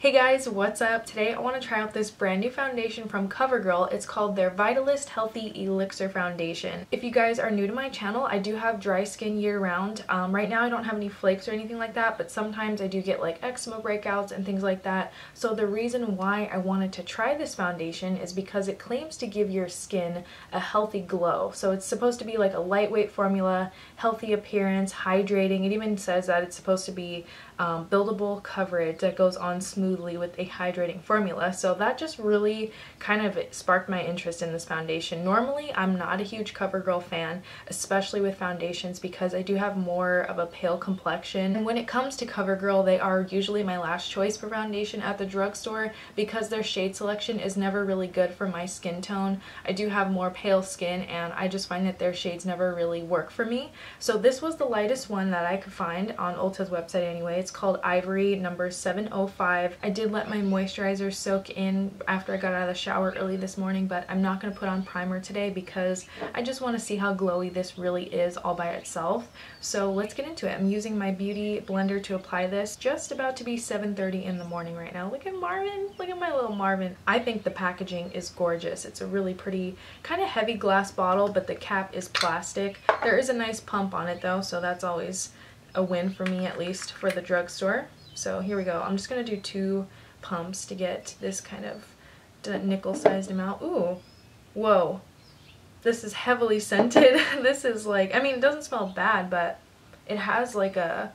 Hey guys, what's up? Today I want to try out this brand new foundation from COVERGIRL. It's called their Vitalist Healthy Elixir Foundation. If you guys are new to my channel, I do have dry skin year-round. Right now I don't have any flakes or anything like that, but sometimes I do get like eczema breakouts and things like that. So the reason why I wanted to try this foundation is because it claims to give your skin a healthy glow. So it's supposed to be like a lightweight formula, healthy appearance, hydrating. It even says that it's supposed to be buildable coverage that goes on smoothly with a hydrating formula. So that just really kind of sparked my interest in this foundation. Normally I'm not a huge COVERGIRL fan, especially with foundations, because I do have more of a pale complexion. And when it comes to COVERGIRL, they are usually my last choice for foundation at the drugstore because their shade selection is never really good for my skin tone. I do have more pale skin and I just find that their shades never really work for me. So this was the lightest one that I could find on Ulta's website anyway. It's called Ivory number 705. I did let my moisturizer soak in after I got out of the shower early this morning, but I'm not going to put on primer today because I just want to see how glowy this really is all by itself. So let's get into it. I'm using my beauty blender to apply this. Just about to be 7:30 in the morning right now. Look at Marvin. Look at my little Marvin. I think the packaging is gorgeous. It's a really pretty kind of heavy glass bottle, but the cap is plastic. There is a nice pump on it though, so that's always a win for me, at least for the drugstore. So here we go. I'm just gonna do 2 pumps to get this kind of nickel-sized amount. Ooh, whoa, this is heavily scented. This is like, I mean, it doesn't smell bad, but it has like a,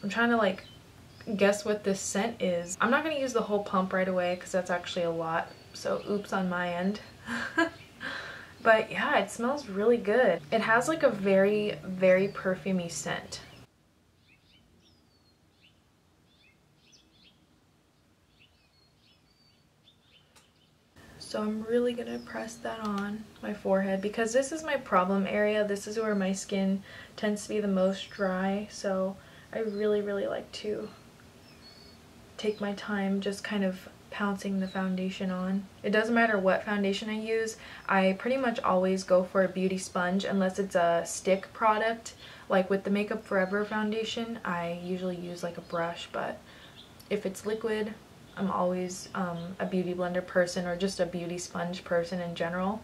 I'm trying to like guess what this scent is. I'm not gonna use the whole pump right away because that's actually a lot, so oops on my end. But yeah, it smells really good. It has like a very, very perfumey scent. So I'm really gonna press that on my forehead because this is my problem area. This is where my skin tends to be the most dry. So I really, really like to take my time just kind of pouncing the foundation on. It doesn't matter what foundation I use. I pretty much always go for a beauty sponge unless it's a stick product. Like with the Makeup Forever foundation, I usually use like a brush, but if it's liquid, I'm always a beauty blender person or just a beauty sponge person in general.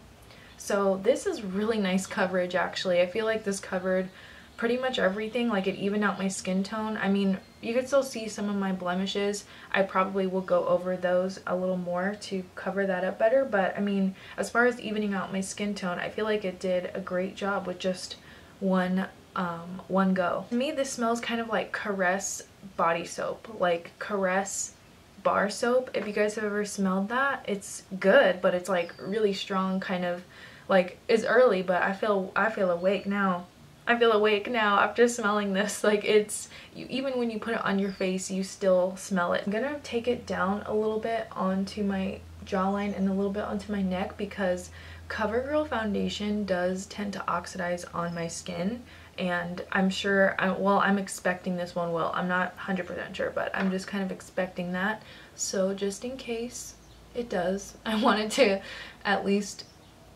So this is really nice coverage actually. I feel like this covered pretty much everything. Like it evened out my skin tone. I mean, you could still see some of my blemishes. I probably will go over those a little more to cover that up better, but I mean, as far as evening out my skin tone, I feel like it did a great job with just one go. To me, this smells kind of like Caress body soap, like Caress bar soap. If you guys have ever smelled that, it's good, but it's like really strong, kind of like, it's early, but I feel awake now. I feel awake now after smelling this. Like it's, even when you put it on your face, you still smell it. I'm gonna take it down a little bit onto my jawline and a little bit onto my neck because COVERGIRL foundation does tend to oxidize on my skin, and I'm sure, well, I'm expecting this one will. I'm not 100% sure, but I'm just kind of expecting that. So just in case it does, I wanted to at least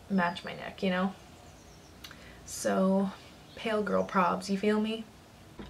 match my neck, you know? So pale girl probs, you feel me?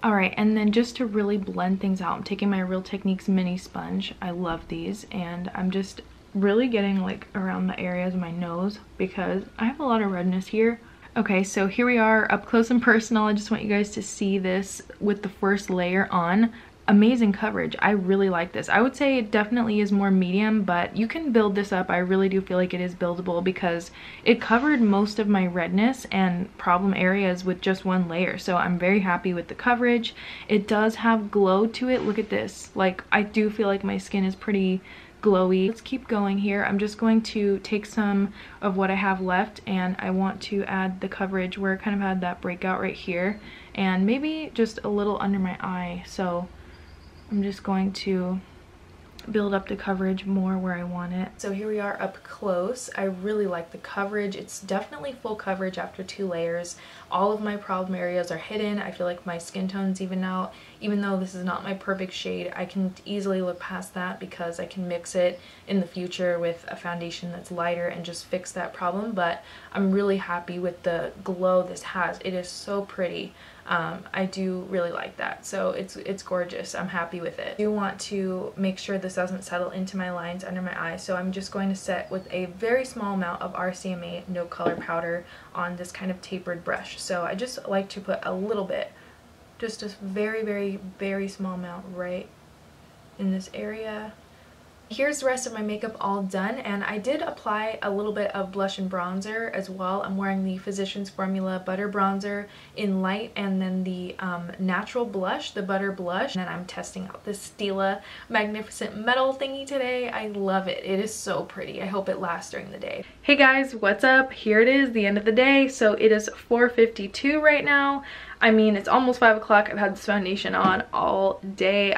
Alright, and then just to really blend things out, I'm taking my Real Techniques mini sponge. I love these, and I'm just really getting like around the areas of my nose because I have a lot of redness here. Okay, so here we are up close and personal. I just want you guys to see this with the first layer on. Amazing coverage. I really like this. I would say it definitely is more medium, but you can build this up. I really do feel like it is buildable because it covered most of my redness and problem areas with just one layer. So I'm very happy with the coverage. It does have glow to it. Look at this. Like, I do feel like my skin is pretty glowy. Let's keep going here. I'm just going to take some of what I have left and I want to add the coverage where I kind of had that breakout right here and maybe just a little under my eye. So I'm just going to build up the coverage more where I want it. So here we are up close. I really like the coverage. It's definitely full coverage after 2 layers. All of my problem areas are hidden. I feel like my skin tone's even out. Even though this is not my perfect shade, I can easily look past that because I can mix it in the future with a foundation that's lighter and just fix that problem. But I'm really happy with the glow this has. It is so pretty. I do really like that. So it's gorgeous. I'm happy with it. I do want to make sure this doesn't settle into my lines under my eyes, so I'm just going to set with a very small amount of RCMA no color powder on this kind of tapered brush. So I just like to put a little bit, just a very small amount right in this area. Here's the rest of my makeup all done, and I did apply a little bit of blush and bronzer as well. I'm wearing the Physicians Formula Butter Bronzer in light, and then the natural blush, the Butter Blush. And then I'm testing out this Stila Magnificent Metal thingy today. I love it. It is so pretty. I hope it lasts during the day. Hey guys, what's up? Here it is, the end of the day. So it is 4:52 right now. I mean, it's almost 5 o'clock. I've had this foundation on all day.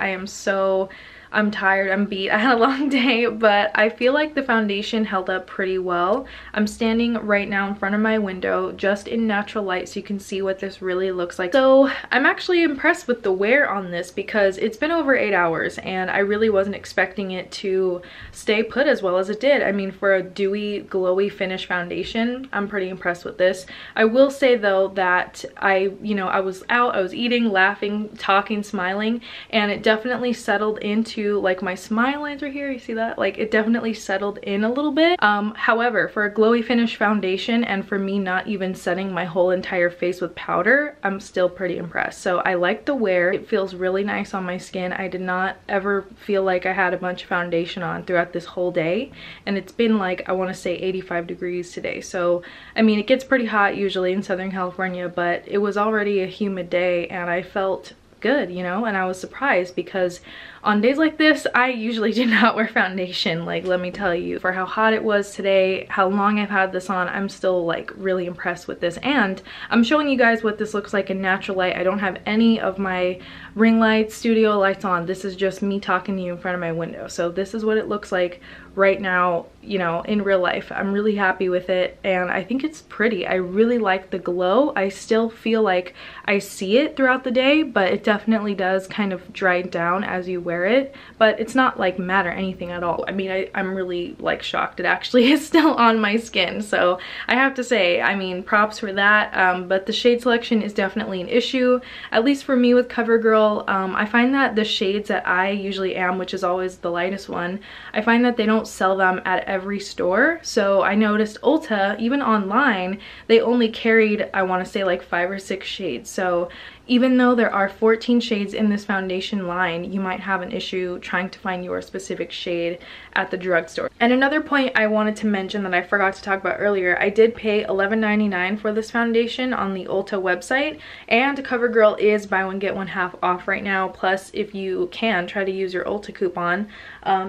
I'm tired, I'm beat, I had a long day, but I feel like the foundation held up pretty well. I'm standing right now in front of my window, just in natural light, so you can see what this really looks like. So I'm actually impressed with the wear on this because it's been over 8 hours, and I really wasn't expecting it to stay put as well as it did. I mean, for a dewy, glowy finish foundation, I'm pretty impressed with this. I will say though that I was out, I was eating, laughing, talking, smiling, and it definitely settled into like my smile lines right here. You see that? Like, it definitely settled in a little bit. However, for a glowy finish foundation, and for me not even setting my whole entire face with powder, I'm still pretty impressed. So I like the wear. It feels really nice on my skin. I did not ever feel like I had a bunch of foundation on throughout this whole day, and it's been like, I want to say 85 degrees today. So I mean, it gets pretty hot usually in Southern California, but it was already a humid day and I felt good, you know, and I was surprised because on days like this, I usually do not wear foundation. Like, let me tell you, for how hot it was today, how long I've had this on, I'm still like really impressed with this. And I'm showing you guys what this looks like in natural light. I don't have any of my ring lights, studio lights on. This is just me talking to you in front of my window. So this is what it looks like right now, you know, in real life. I'm really happy with it, and I think it's pretty. I really like the glow. I still feel like I see it throughout the day, but it definitely does kind of dry down as you wear it, but it's not like matte or anything at all. I mean, I'm really like shocked it actually is still on my skin, so I have to say, I mean, props for that. But the shade selection is definitely an issue, at least for me with CoverGirl. I find that the shades that I usually am, which is always the lightest one, I find that they don't sell them at every store. So I noticed Ulta, even online, they only carried, I want to say, like 5 or 6 shades. So even though there are 14 shades in this foundation line, you might have an issue trying to find your specific shade at the drugstore. And another point I wanted to mention that I forgot to talk about earlier, I did pay $11.99 for this foundation on the Ulta website, and CoverGirl is buy one get one half off right now. Plus, if you can, try to use your Ulta coupon.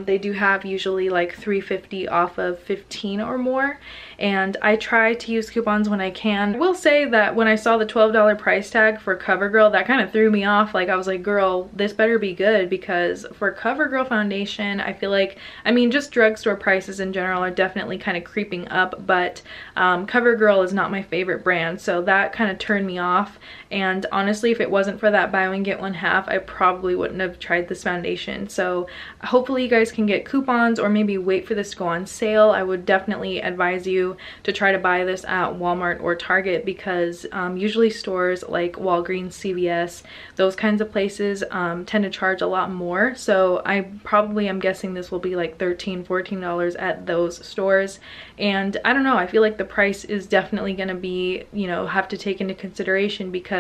They do have usually like $3.50 off of 15 or more, and I try to use coupons when I can. I will say that when I saw the $12 price tag for CoverGirl, that kind of threw me off. Like, I was like, girl, this better be good, because for CoverGirl foundation, I feel like, I mean, just drugstore prices in general are definitely kind of creeping up, but CoverGirl is not my favorite brand, so that kind of turned me off. And honestly, if it wasn't for that buy one get one half, I probably wouldn't have tried this foundation. So hopefully you guys can get coupons, or maybe wait for this to go on sale. I would definitely advise you to try to buy this at Walmart or Target, because usually stores like Walgreens, CVS, those kinds of places tend to charge a lot more. So I probably am guessing this will be like $13, $14 at those stores. And I don't know, I feel like the price is definitely gonna be, you know, have to take into consideration, because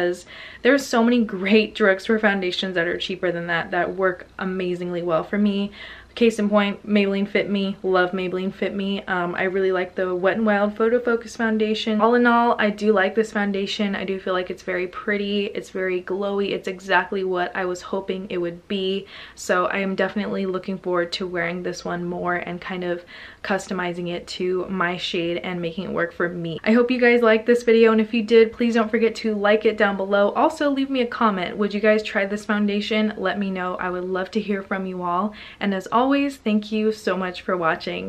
there's so many great drugstore foundations that are cheaper than that work amazingly well for me. Case in point, Maybelline Fit Me. Love Maybelline Fit Me. I really like the Wet n Wild Photo Focus foundation. All in all, I do like this foundation. I do feel like it's very pretty. It's very glowy. It's exactly what I was hoping it would be. So I am definitely looking forward to wearing this one more and kind of customizing it to my shade and making it work for me. I hope you guys liked this video, and if you did, please don't forget to like it down below. Also, leave me a comment. Would you guys try this foundation? Let me know. I would love to hear from you all. And as always, thank you so much for watching.